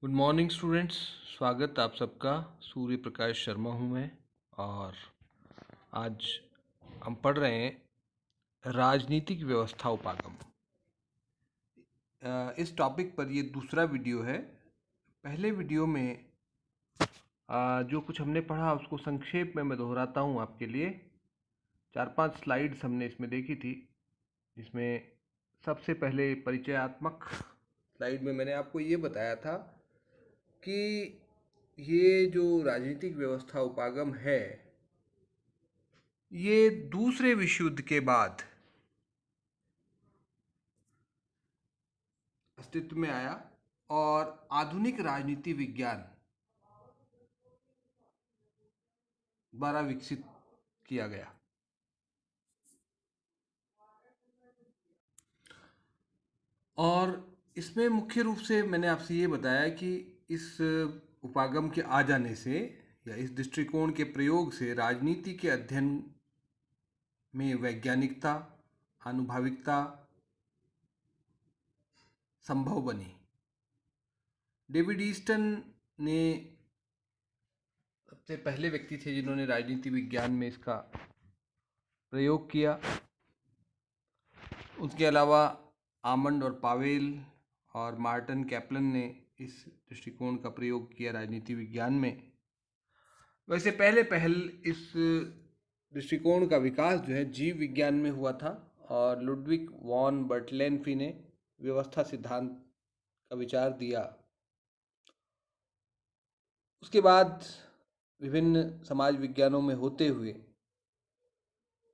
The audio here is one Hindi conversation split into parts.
Good morning students. स्वागत आप सबका। सूर्य प्रकाश शर्मा हूँ मैं। और आज हम पढ़ रहे हैं राजनीतिक व्यवस्था उपागम। इस टॉपिक पर ये दूसरा वीडियो है। पहले वीडियो में जो कुछ हमने पढ़ा उसको संक्षेप में मैं दोहराता हूँ आपके लिए। 4-5 स्लाइड्स हमने इसमें देखी थी, जिसमें सबसे पहले परिचयात्मक स्लाइड में मैंने आपको ये बताया था कि ये जो राजनीतिक व्यवस्था उपागम है, ये दूसरे विश्व युद्ध के बाद अस्तित्व में आया और आधुनिक राजनीति विज्ञान द्वारा विकसित किया गया। और इसमें मुख्य रूप से मैंने आपसे ये बताया कि इस उपागम के आ जाने से या इस दृष्टिकोण के प्रयोग से राजनीति के अध्ययन में वैज्ञानिकता, आनुभाविकता संभव बनी। डेविड ईस्टन ने सबसे पहले व्यक्ति थे जिन्होंने राजनीति विज्ञान में इसका प्रयोग किया। उसके अलावा आमंड और पावेल और मार्टिन कैप्लन ने इस दृष्टिकोण का प्रयोग किया राजनीति विज्ञान में। वैसे पहल इस दृष्टिकोण का विकास जो है जीव विज्ञान में हुआ था और लुडविग वॉन बर्टलेनफी ने व्यवस्था सिद्धांत का विचार दिया। उसके बाद विभिन्न समाज विज्ञानों में होते हुए,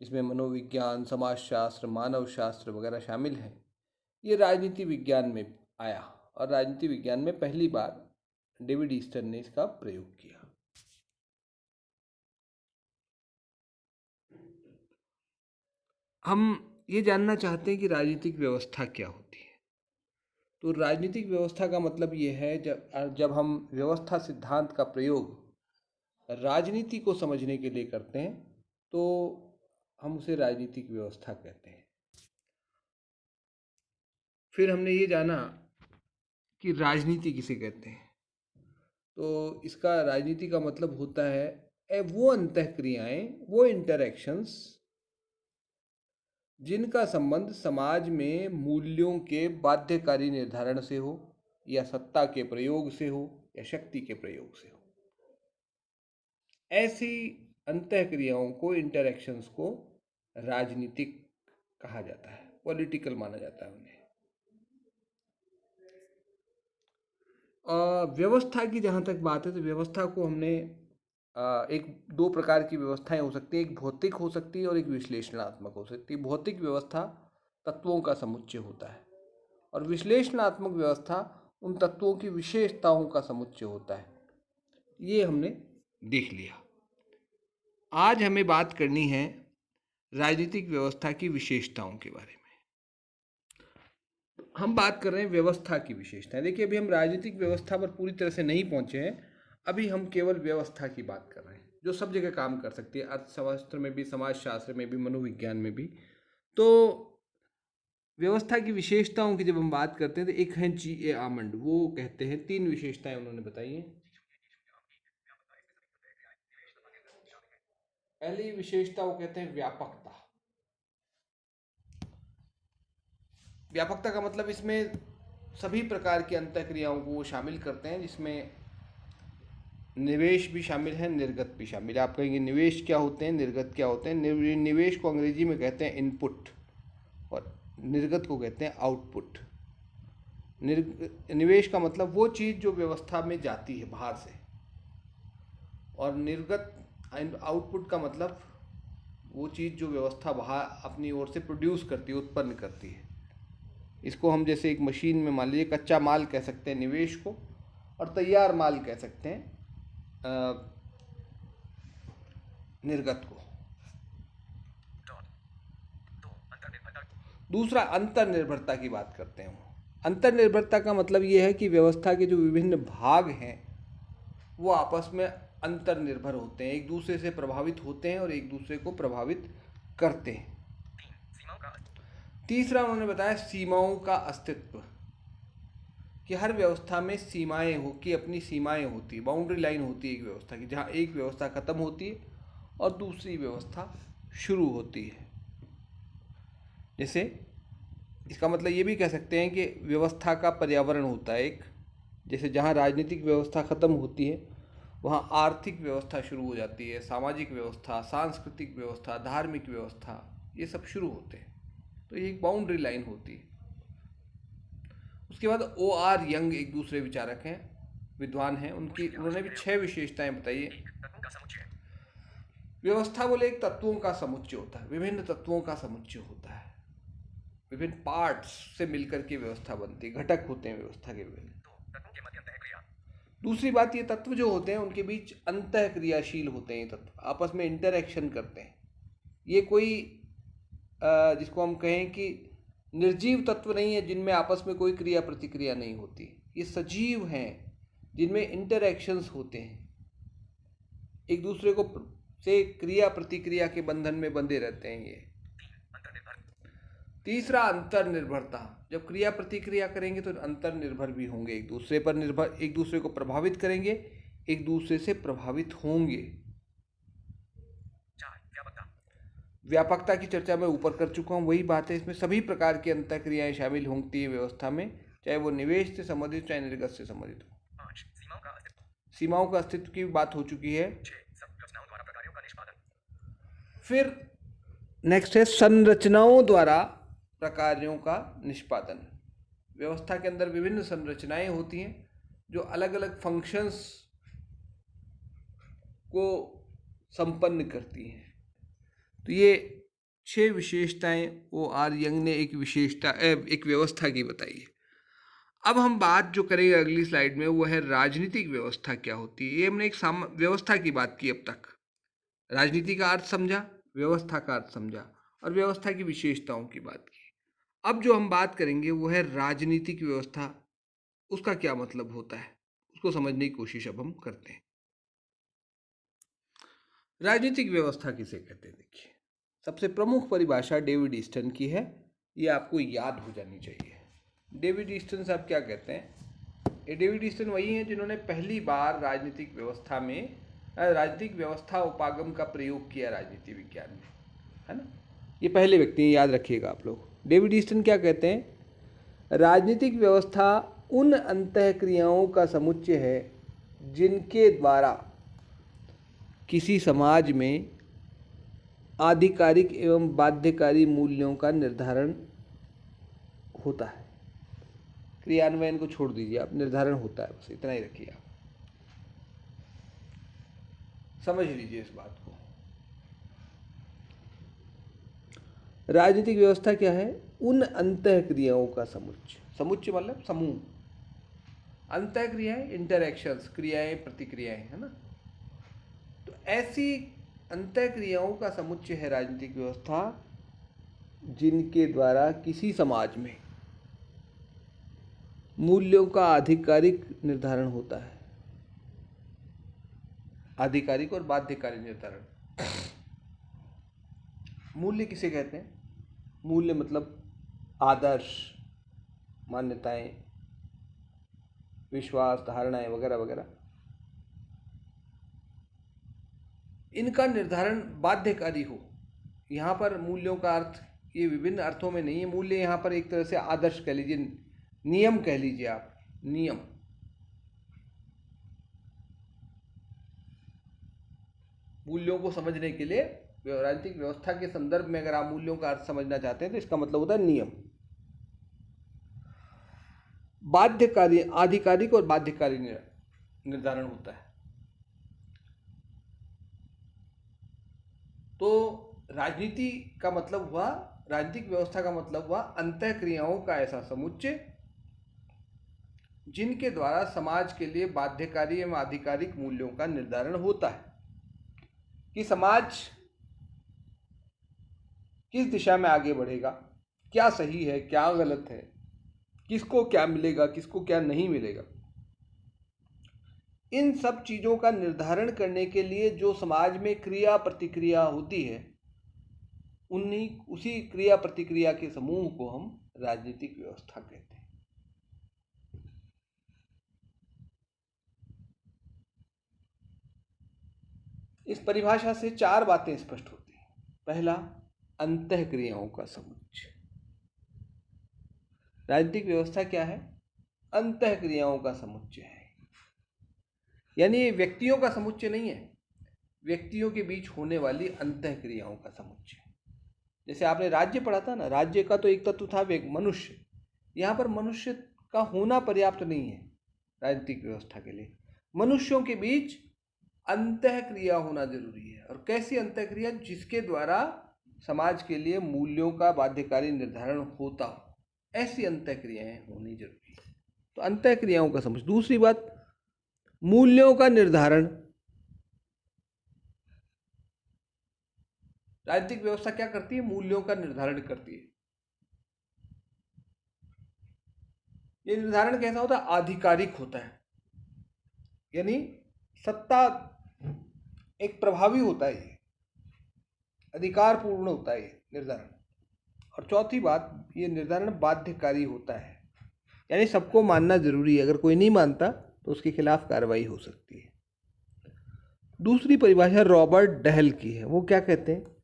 इसमें मनोविज्ञान, समाजशास्त्र, मानव शास्त्र वगैरह शामिल हैं, ये राजनीति विज्ञान में आया और राजनीति विज्ञान में पहली बार डेविड ईस्टन ने इसका प्रयोग किया। हम ये जानना चाहते हैं कि राजनीतिक व्यवस्था क्या होती है। तो राजनीतिक व्यवस्था का मतलब ये है, जब हम व्यवस्था सिद्धांत का प्रयोग राजनीति को समझने के लिए करते हैं तो हम उसे राजनीतिक व्यवस्था कहते हैं। फिर हमने ये जाना कि राजनीति किसे कहते हैं। तो इसका राजनीति का मतलब होता है वो अंतःक्रियाएं, वो इंटरैक्शंस जिनका संबंध समाज में मूल्यों के बाध्यकारी निर्धारण से हो, या सत्ता के प्रयोग से हो, या शक्ति के प्रयोग से हो। ऐसी अंतःक्रियाओं को, इंटरैक्शंस को राजनीतिक कहा जाता है, पॉलिटिकल माना जाता है उन्हें। व्यवस्था की जहाँ तक बात है तो व्यवस्था को हमने एक दो प्रकार की व्यवस्थाएं हो सकती हैं। एक भौतिक हो सकती है और एक विश्लेषणात्मक हो सकती है। भौतिक व्यवस्था तत्वों का समुच्चय होता है और विश्लेषणात्मक व्यवस्था उन तत्वों की विशेषताओं का समुच्चय होता है। ये हमने देख लिया। आज हमें बात करनी है राजनीतिक व्यवस्था की विशेषताओं के बारे में। हम बात कर रहे हैं व्यवस्था की विशेषताएं। देखिए, अभी हम राजनीतिक व्यवस्था पर पूरी तरह से नहीं पहुंचे हैं। अभी हम केवल व्यवस्था की बात कर रहे हैं जो सब जगह काम कर सकती है, अर्थशास्त्र में भी, समाजशास्त्र में भी, मनोविज्ञान में भी। तो व्यवस्था की विशेषताओं की जब हम बात करते हैं तो एक है G.A. आमंड। वो कहते हैं, 3 विशेषताएं उन्होंने बताई हैं। पहली विशेषता वो कहते हैं व्यापकता। व्यापकता का मतलब इसमें सभी प्रकार की अंतःक्रियाओं को वो शामिल करते हैं, जिसमें निवेश भी शामिल है, निर्गत भी शामिल है। आप कहेंगे निवेश क्या होते हैं, निर्गत क्या होते हैं। निवेश को अंग्रेजी में कहते हैं इनपुट और निर्गत को कहते हैं आउटपुट। निवेश का मतलब वो चीज़ जो व्यवस्था में जाती है बाहर से, और निर्गत आउटपुट का मतलब वो चीज़ जो व्यवस्था बाहर अपनी ओर से प्रोड्यूस करती है, उत्पन्न करती है। इसको हम जैसे एक मशीन में मान लीजिए कच्चा माल कह सकते हैं निवेश को, और तैयार माल कह सकते हैं निर्गत को। दूसरा, अंतर्निर्भरता की बात करते हैं। अंतर्निर्भरता का मतलब ये है कि व्यवस्था के जो विभिन्न भाग हैं वो आपस में अंतर्निर्भर होते हैं, एक दूसरे से प्रभावित होते हैं और एक दूसरे को प्रभावित करते हैं। तीसरा उन्होंने बताया सीमाओं का अस्तित्व, कि हर व्यवस्था में सीमाएं हो कि अपनी सीमाएं होती, बाउंड्री लाइन होती है एक व्यवस्था की, जहाँ एक व्यवस्था खत्म होती है और दूसरी व्यवस्था शुरू होती है। जैसे इसका मतलब ये भी कह सकते हैं कि व्यवस्था का पर्यावरण होता है एक, जैसे जहाँ राजनीतिक व्यवस्था खत्म होती है वहाँ आर्थिक व्यवस्था शुरू हो जाती है, सामाजिक व्यवस्था, सांस्कृतिक व्यवस्था, धार्मिक व्यवस्था, ये सब शुरू होते हैं। तो ये एक बाउंड्री लाइन होती है। उसके बाद O.R. यंग एक दूसरे विचारक हैं, विद्वान हैं, उन्होंने भी 6 विशेषताएं बताई है। व्यवस्था बोले एक तत्वों का समुच्चय होता है, विभिन्न तत्वों का समुच्चय होता है, विभिन्न पार्ट्स से मिलकर के व्यवस्था बनती है, घटक होते हैं व्यवस्था के विभिन्न। दूसरी बात, ये तत्व जो होते हैं उनके बीच अंतः क्रियाशील होते हैं, ये तत्व आपस में इंटरैक्शन करते हैं। ये कोई जिसको हम कहें कि निर्जीव तत्व नहीं है जिनमें आपस में कोई क्रिया प्रतिक्रिया नहीं होती। ये सजीव हैं जिनमें इंटरैक्शंस होते हैं, एक दूसरे को से क्रिया प्रतिक्रिया के बंधन में बंधे रहते हैं। ये तीसरा, अंतर्निर्भरता। जब क्रिया प्रतिक्रिया करेंगे तो अंतर्निर्भर भी होंगे, एक दूसरे पर निर्भर, एक दूसरे को प्रभावित करेंगे, एक दूसरे से प्रभावित होंगे। व्यापकता की चर्चा मैं ऊपर कर चुका हूँ, वही बात है, इसमें सभी प्रकार की अंतःक्रियाएं शामिल होती है व्यवस्था में, चाहे वो निवेश से संबंधित चाहे निर्गत से संबंधित हो। सीमाओं का अस्तित्व की बात हो चुकी है। फिर नेक्स्ट है संरचनाओं द्वारा प्रकार्यों का निष्पादन। व्यवस्था के अंदर विभिन्न संरचनाएं होती हैं जो अलग अलग फंक्शंस को संपन्न करती हैं। तो ये 6 विशेषताएं O.R. यंग ने एक व्यवस्था की बताई है। अब हम बात जो करेंगे अगली स्लाइड में वो है राजनीतिक व्यवस्था क्या होती है। ये हमने एक व्यवस्था की बात की अब तक, राजनीति का अर्थ समझा, व्यवस्था का अर्थ समझा और व्यवस्था की विशेषताओं की बात की। अब जो हम बात करेंगे वो है राजनीतिक व्यवस्था, उसका क्या मतलब होता है, उसको समझने की कोशिश अब हम करते हैं। राजनीतिक व्यवस्था किसे कहते हैं? देखिए, सबसे प्रमुख परिभाषा डेविड ईस्टन की है, ये आपको याद हो जानी चाहिए। डेविड ईस्टन साहब क्या कहते हैं? ये डेविड ईस्टन वही हैं जिन्होंने पहली बार राजनीतिक व्यवस्था उपागम का प्रयोग किया राजनीति विज्ञान में, है ना। ये पहले व्यक्ति हैं, याद रखिएगा आप लोग। डेविड ईस्टन क्या कहते हैं? राजनीतिक व्यवस्था उन अंतःक्रियाओं का समुच्चय है जिनके द्वारा किसी समाज में आधिकारिक एवं बाध्यकारी मूल्यों का निर्धारण होता है। क्रियान्वयन को छोड़ दीजिए आप, निर्धारण होता है, बस इतना ही रखिए आप, समझ लीजिए इस बात को। राजनीतिक व्यवस्था क्या है? उन अंतःक्रियाओं का समुच्चय, समुच्चय मतलब समूह, अंतःक्रियाएं इंटरैक्शंस, क्रियाएं प्रतिक्रियाएं, है ना। तो ऐसी अंतःक्रियाओं का समुच्चय है राजनीतिक व्यवस्था जिनके द्वारा किसी समाज में मूल्यों का आधिकारिक निर्धारण होता है। आधिकारिक और बाध्यकारी निर्धारण। मूल्य किसे कहते हैं? मूल्य मतलब आदर्श, मान्यताएं, विश्वास, धारणाएं वगैरह वगैरह, इनका निर्धारण बाध्यकारी हो। यहाँ पर मूल्यों का अर्थ ये विभिन्न अर्थों में नहीं है। मूल्य यहाँ पर एक तरह से आदर्श कह लीजिए, नियम कह लीजिए आप, नियम। मूल्यों को समझने के लिए राजनीतिक व्यवस्था के संदर्भ में अगर आप मूल्यों का अर्थ समझना चाहते हैं तो इसका मतलब होता है नियम। बाध्यकारी, आधिकारिक और बाध्यकारी निर्धारण होता है। तो राजनीति का मतलब हुआ, राजनीतिक व्यवस्था का मतलब हुआ अंतःक्रियाओं का ऐसा समुच्चय जिनके द्वारा समाज के लिए बाध्यकारी एवं आधिकारिक मूल्यों का निर्धारण होता है कि समाज किस दिशा में आगे बढ़ेगा, क्या सही है, क्या गलत है, किसको क्या मिलेगा, किसको क्या नहीं मिलेगा। इन सब चीज़ों का निर्धारण करने के लिए जो समाज में क्रिया प्रतिक्रिया होती है, उसी क्रिया प्रतिक्रिया के समूह को हम राजनीतिक व्यवस्था कहते हैं। इस परिभाषा से चार बातें स्पष्ट होती हैं। पहला, अंतःक्रियाओं का समुच्चय। राजनीतिक व्यवस्था क्या है? अंतःक्रियाओं का समुच्चय है। यानी ये व्यक्तियों का समुच्चय नहीं है, व्यक्तियों के बीच होने वाली अंतःक्रियाओं का समुच्चय। जैसे आपने राज्य पढ़ा था ना, राज्य का तो एक तत्व था मनुष्य। यहाँ पर मनुष्य का होना पर्याप्त नहीं है राजनीतिक व्यवस्था के लिए। मनुष्यों के बीच अंतःक्रिया होना जरूरी है। और कैसी अंतःक्रिया? जिसके द्वारा समाज के लिए मूल्यों का बाध्यकारी निर्धारण होता हो, ऐसी अंतःक्रियाएं होनी जरूरी है। तो अंतःक्रियाओं का समझ। दूसरी बात, मूल्यों का निर्धारण। राजनीतिक व्यवस्था क्या करती है? मूल्यों का निर्धारण करती है। ये निर्धारण कैसा होता है? आधिकारिक होता है, यानी सत्ता एक प्रभावी होता है, ये अधिकार पूर्ण होता है ये निर्धारण। और चौथी बात, ये निर्धारण बाध्यकारी होता है, यानी सबको मानना जरूरी है। अगर कोई नहीं मानता तो उसके खिलाफ कार्रवाई हो सकती है। दूसरी परिभाषा रॉबर्ट डहल की है। वो क्या कहते हैं?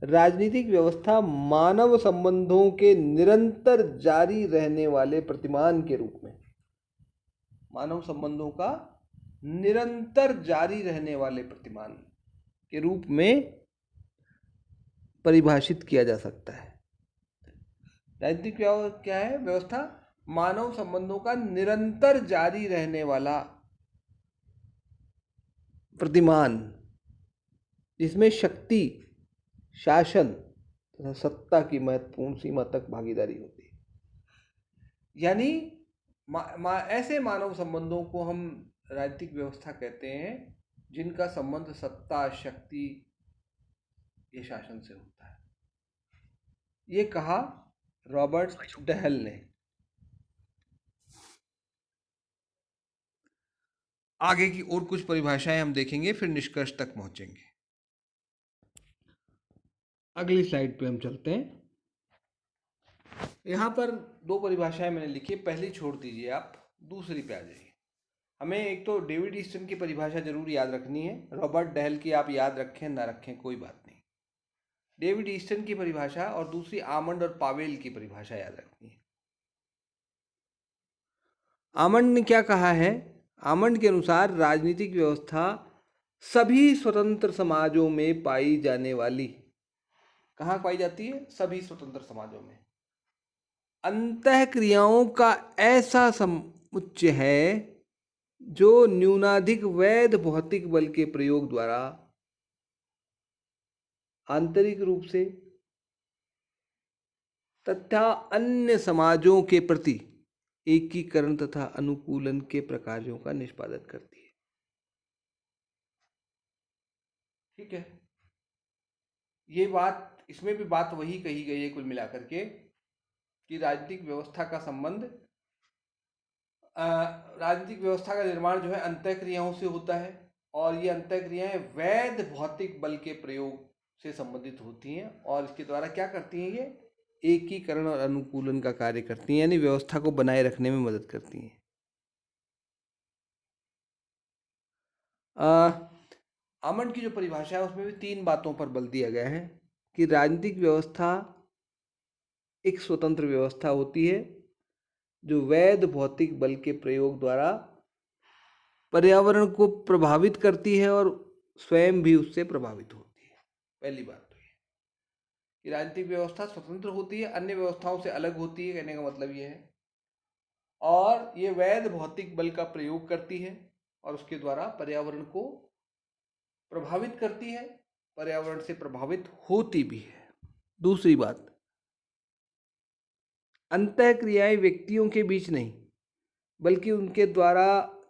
राजनीतिक व्यवस्था मानव संबंधों के निरंतर जारी रहने वाले प्रतिमान के रूप में, मानव संबंधों का निरंतर जारी रहने वाले प्रतिमान के रूप में परिभाषित किया जा सकता है। राजनीतिक क्या है? व्यवस्था मानव संबंधों का निरंतर जारी रहने वाला प्रतिमान, जिसमें शक्ति, शासन तथा सत्ता की महत्वपूर्ण सीमा तक भागीदारी होती है। यानी ऐसे मानव संबंधों को हम राजनीतिक व्यवस्था कहते हैं जिनका संबंध सत्ता, शक्ति या शासन से होता है। ये कहा रॉबर्ट डहल ने। आगे की और कुछ परिभाषाएं हम देखेंगे, फिर निष्कर्ष तक पहुंचेंगे। अगली स्लाइड पे हम चलते हैं। यहाँ पर दो परिभाषाएं मैंने लिखी है, पहली छोड़ दीजिए आप, दूसरी पे आ जाइए। हमें एक तो डेविड ईस्टन की परिभाषा जरूर याद रखनी है, रॉबर्ट डहल की आप याद रखें ना रखें कोई बात नहीं। डेविड ईस्टन की परिभाषा और दूसरी आमंड और पावेल की परिभाषा याद रखनी है। आमंड ने क्या कहा है? आमंड के अनुसार राजनीतिक व्यवस्था सभी स्वतंत्र समाजों में पाई जाने वाली, कहाँ पाई जाती है? सभी स्वतंत्र समाजों में, अंतःक्रियाओं का ऐसा समुच्चय है जो न्यूनाधिक वैध भौतिक बल के प्रयोग द्वारा आंतरिक रूप से तथा अन्य समाजों के प्रति एकीकरण तथा अनुकूलन के प्रकारों का निष्पादन करती है। ठीक है, ये बात, इसमें भी बात वही कही गई है कुल मिलाकर के कि राजनीतिक व्यवस्था का संबंध, राजनीतिक व्यवस्था का निर्माण जो है अंतःक्रियाओं से होता है, और ये अंतःक्रियाएं वैध भौतिक बल के प्रयोग से संबंधित होती हैं, और इसके द्वारा क्या करती हैं? ये एकीकरण और अनुकूलन का कार्य करती हैं, यानी व्यवस्था को बनाए रखने में मदद करती हैं। आमंड की जो परिभाषा है उसमें भी तीन बातों पर बल दिया गया है कि राजनीतिक व्यवस्था एक स्वतंत्र व्यवस्था होती है जो वैध भौतिक बल के प्रयोग द्वारा पर्यावरण को प्रभावित करती है और स्वयं भी उससे प्रभावित होती है। पहली बात तो ये कि राजनीतिक व्यवस्था स्वतंत्र होती है, अन्य व्यवस्थाओं से अलग होती है, कहने का मतलब ये है, और ये वैध भौतिक बल का प्रयोग करती है और उसके द्वारा पर्यावरण को प्रभावित करती है, पर्यावरण से प्रभावित होती भी है। दूसरी बात, अंतःक्रियाएं व्यक्तियों के बीच नहीं बल्कि उनके द्वारा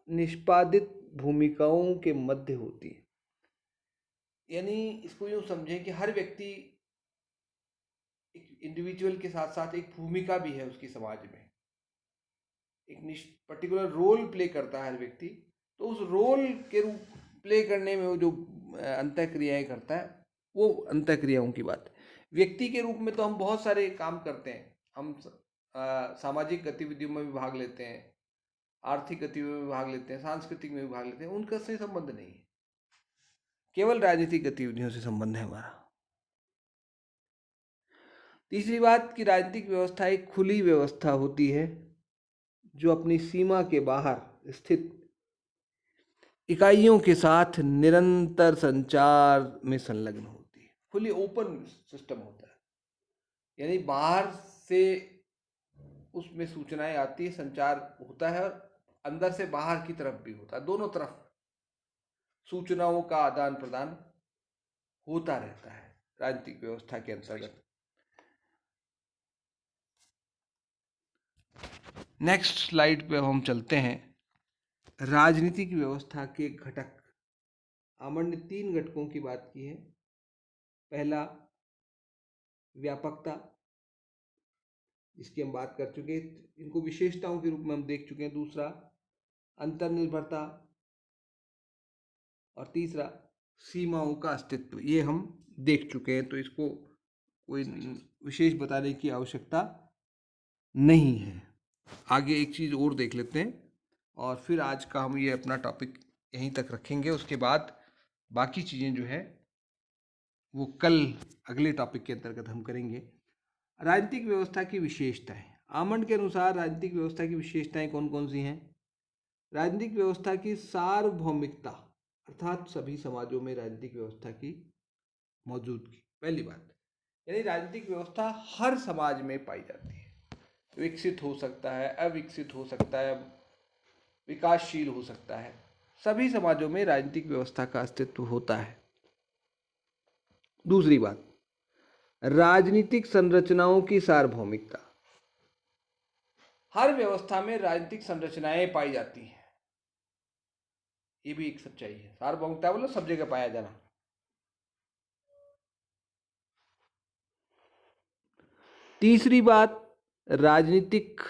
निष्पादित भूमिकाओं के मध्य होती है। यानी इसको यूँ समझें कि हर व्यक्ति एक इंडिविजुअल के साथ साथ एक भूमिका भी है उसकी समाज में, एक पर्टिकुलर रोल प्ले करता है हर व्यक्ति। तो उस रोल के रूप प्ले करने में वो जो अंतःक्रियाएं करता है, वो अंतःक्रियाओं की बात है। व्यक्ति के रूप में तो हम बहुत सारे काम करते हैं, हम सामाजिक गतिविधियों में भी भाग लेते हैं, आर्थिक गतिविधियों में भाग लेते हैं, सांस्कृतिक में भी भाग लेते हैं, उनका से संबंध नहीं है। केवल राजनीतिक गतिविधियों से संबंध है हमारा। तीसरी बात कि राजनीतिक व्यवस्था एक खुली व्यवस्था होती है जो अपनी सीमा के बाहर स्थित इकाइयों के साथ निरंतर संचार में संलग्न होती है। खुली ओपन सिस्टम होता है, यानी बाहर से उसमें सूचनाएं आती है, संचार होता है, और अंदर से बाहर की तरफ भी होता है। दोनों तरफ सूचनाओं का आदान प्रदान होता रहता है राजनीतिक व्यवस्था के अंतर्गत। नेक्स्ट स्लाइड पे हम चलते हैं। राजनीतिक व्यवस्था के घटक। आमंड ने 3 घटकों की बात की है। पहला व्यापकता, जिसकी हम बात कर चुके हैं, इनको विशेषताओं के रूप में हम देख चुके हैं। दूसरा अंतर्निर्भरता, और तीसरा सीमाओं का अस्तित्व, ये हम देख चुके हैं, तो इसको कोई विशेष बताने की आवश्यकता नहीं है। आगे एक चीज़ और देख लेते हैं और फिर आज का हम ये अपना टॉपिक यहीं तक रखेंगे। उसके बाद बाकी चीज़ें जो है वो कल अगले टॉपिक के अंतर्गत हम करेंगे। राजनीतिक व्यवस्था की विशेषताएं। आमंड के अनुसार राजनीतिक व्यवस्था की विशेषताएं कौन कौन सी हैं? राजनीतिक व्यवस्था की सार्वभौमिकता, अर्थात सभी समाजों में राजनीतिक व्यवस्था की मौजूदगी। पहली बात, यानी राजनीतिक व्यवस्था हर समाज में पाई जाती है। विकसित हो सकता है, अविकसित हो सकता है, विकासशील हो सकता है, सभी समाजों में राजनीतिक व्यवस्था का अस्तित्व होता है। दूसरी बात, राजनीतिक संरचनाओं की सार्वभौमिकता। हर व्यवस्था में राजनीतिक संरचनाएं पाई जाती हैं, ये भी एक सच्चाई है। सार्वभौमिकता बोलो सब जगह पाया जाना। तीसरी बात, राजनीतिक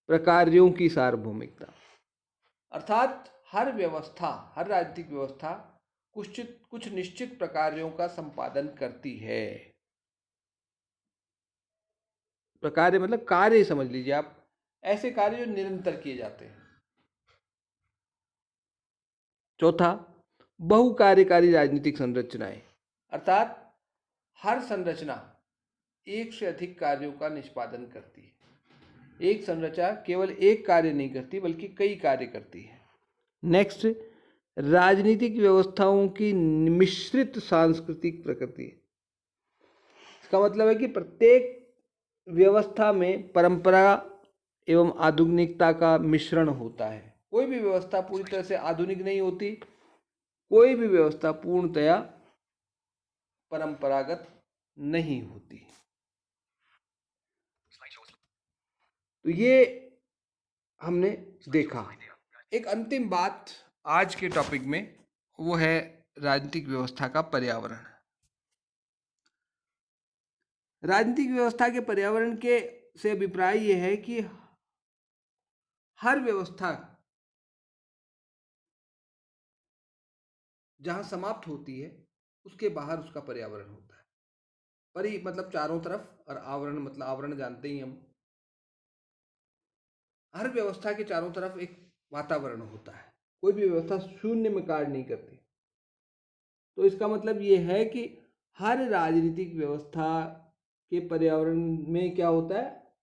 प्रकार्यों की सार्वभौमिकता, अर्थात हर व्यवस्था, हर राजनीतिक व्यवस्था कुछ निश्चित प्रकार्यों का संपादन करती है। प्रकार्य मतलब कार्य समझ लीजिए आप, ऐसे कार्य जो निरंतर किए जाते हैं। चौथा, बहुकार्यकारी राजनीतिक संरचनाएं, अर्थात हर संरचना एक से अधिक कार्यों का निष्पादन करती है। एक संरचना केवल एक कार्य नहीं करती बल्कि कई कार्य करती है। नेक्स्ट, राजनीतिक व्यवस्थाओं की मिश्रित सांस्कृतिक प्रकृति। इसका मतलब है कि प्रत्येक व्यवस्था में परंपरा एवं आधुनिकता का मिश्रण होता है। कोई भी व्यवस्था पूरी तरह से आधुनिक नहीं होती, कोई भी व्यवस्था पूर्णतया परंपरागत नहीं होती। तो ये हमने देखा। एक अंतिम बात आज के टॉपिक में, वो है राजनीतिक व्यवस्था का पर्यावरण। राजनीतिक व्यवस्था के पर्यावरण के से अभिप्राय ये है कि हर व्यवस्था जहां समाप्त होती है उसके बाहर उसका पर्यावरण होता है। परि मतलब चारों तरफ, और आवरण मतलब आवरण जानते ही हम। हर व्यवस्था के चारों तरफ एक वातावरण होता है। कोई भी व्यवस्था शून्य में कार्य नहीं करती। तो इसका मतलब ये है कि हर राजनीतिक व्यवस्था के पर्यावरण में क्या होता है।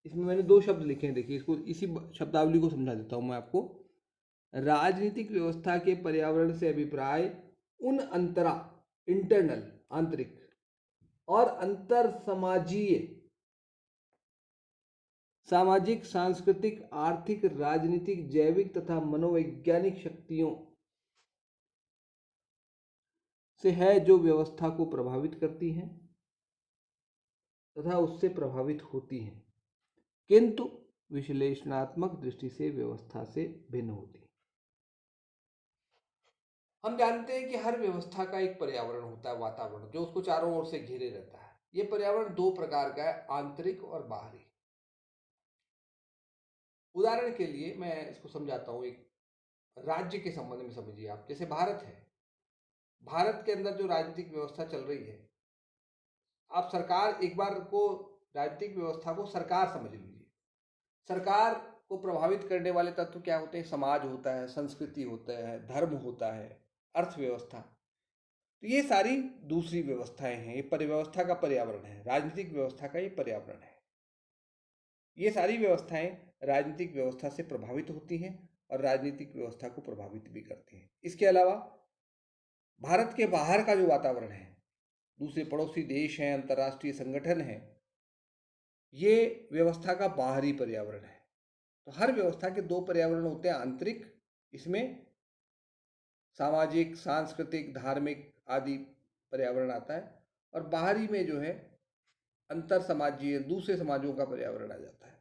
इसमें मैंने 2 शब्द लिखे हैं, देखिए इसको, इसी शब्दावली को समझा देता हूँ मैं आपको। राजनीतिक व्यवस्था के पर्यावरण से अभिप्राय उन अंतरा, इंटरनल आंतरिक, और अंतर समाजीय, सामाजिक, सांस्कृतिक, आर्थिक, राजनीतिक, जैविक तथा मनोवैज्ञानिक शक्तियों से है जो व्यवस्था को प्रभावित करती हैं तथा उससे प्रभावित होती हैं, किंतु विश्लेषणात्मक दृष्टि से व्यवस्था से भिन्न होती है। हम जानते हैं कि हर व्यवस्था का एक पर्यावरण होता है, वातावरण, जो उसको चारों ओर से घेरे रहता है। ये पर्यावरण 2 प्रकार का है, आंतरिक और बाहरी। उदाहरण के लिए मैं इसको समझाता हूँ। एक राज्य के संबंध में समझिए आप, जैसे भारत है। भारत के अंदर जो राजनीतिक व्यवस्था चल रही है, आप सरकार, एक बार को राजनीतिक व्यवस्था को सरकार समझ लीजिए। सरकार को प्रभावित करने वाले तत्व क्या होते हैं? समाज होता है, संस्कृति होता है, धर्म होता है, अर्थव्यवस्था। तो ये सारी दूसरी व्यवस्थाएं हैं, ये परिव्यवस्था का पर्यावरण है, राजनीतिक व्यवस्था का ये पर्यावरण है। ये सारी व्यवस्थाएं राजनीतिक व्यवस्था से प्रभावित होती हैं और राजनीतिक व्यवस्था को प्रभावित भी करती हैं। इसके अलावा भारत के बाहर का जो वातावरण है, दूसरे पड़ोसी देश हैं, अंतर्राष्ट्रीय संगठन हैं, ये व्यवस्था का बाहरी पर्यावरण है। तो हर व्यवस्था के दो पर्यावरण होते हैं, आंतरिक, इसमें सामाजिक, सांस्कृतिक, धार्मिक आदि पर्यावरण आता है, और बाहरी में जो है अंतर समाजीय, दूसरे समाजों का पर्यावरण आ जाता है।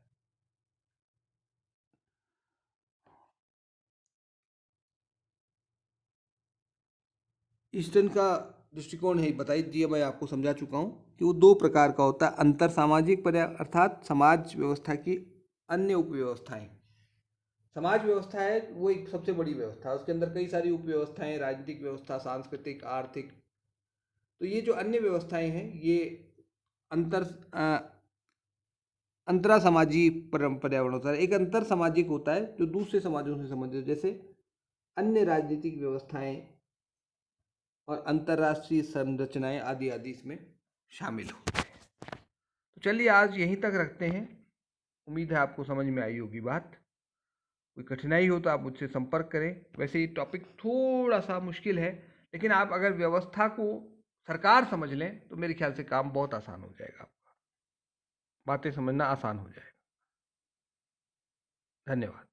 ईस्टर्न का दृष्टिकोण है, बताइए दिया, मैं आपको समझा चुका हूँ कि वो दो प्रकार का होता है। अंतर सामाजिक पर्यावरण अर्थात समाज व्यवस्था की अन्य उपव्यवस्थाएं। समाज व्यवस्था है वो एक सबसे बड़ी व्यवस्था है, उसके अंदर कई सारी उपव्यवस्थाएं, राजनीतिक व्यवस्था, सांस्कृतिक, आर्थिक। तो ये जो अन्य व्यवस्थाएं हैं ये अंतर अंतरा सामाजिक पर्यावरण होता है। एक अंतर सामाजिक होता है जो दूसरे समाजों से संबंधित, जैसे अन्य राजनीतिक व्यवस्थाएं और अंतर्राष्ट्रीय संरचनाएं आदि आदि इसमें शामिल होती हैं। तो चलिए आज यहीं तक रखते हैं। उम्मीद है आपको समझ में आई होगी बात। कोई कठिनाई हो तो आप मुझसे संपर्क करें। वैसे ये टॉपिक थोड़ा सा मुश्किल है, लेकिन आप अगर व्यवस्था को सरकार समझ लें तो मेरे ख्याल से काम बहुत आसान हो जाएगा, आपका बातें समझना आसान हो जाएगा। धन्यवाद।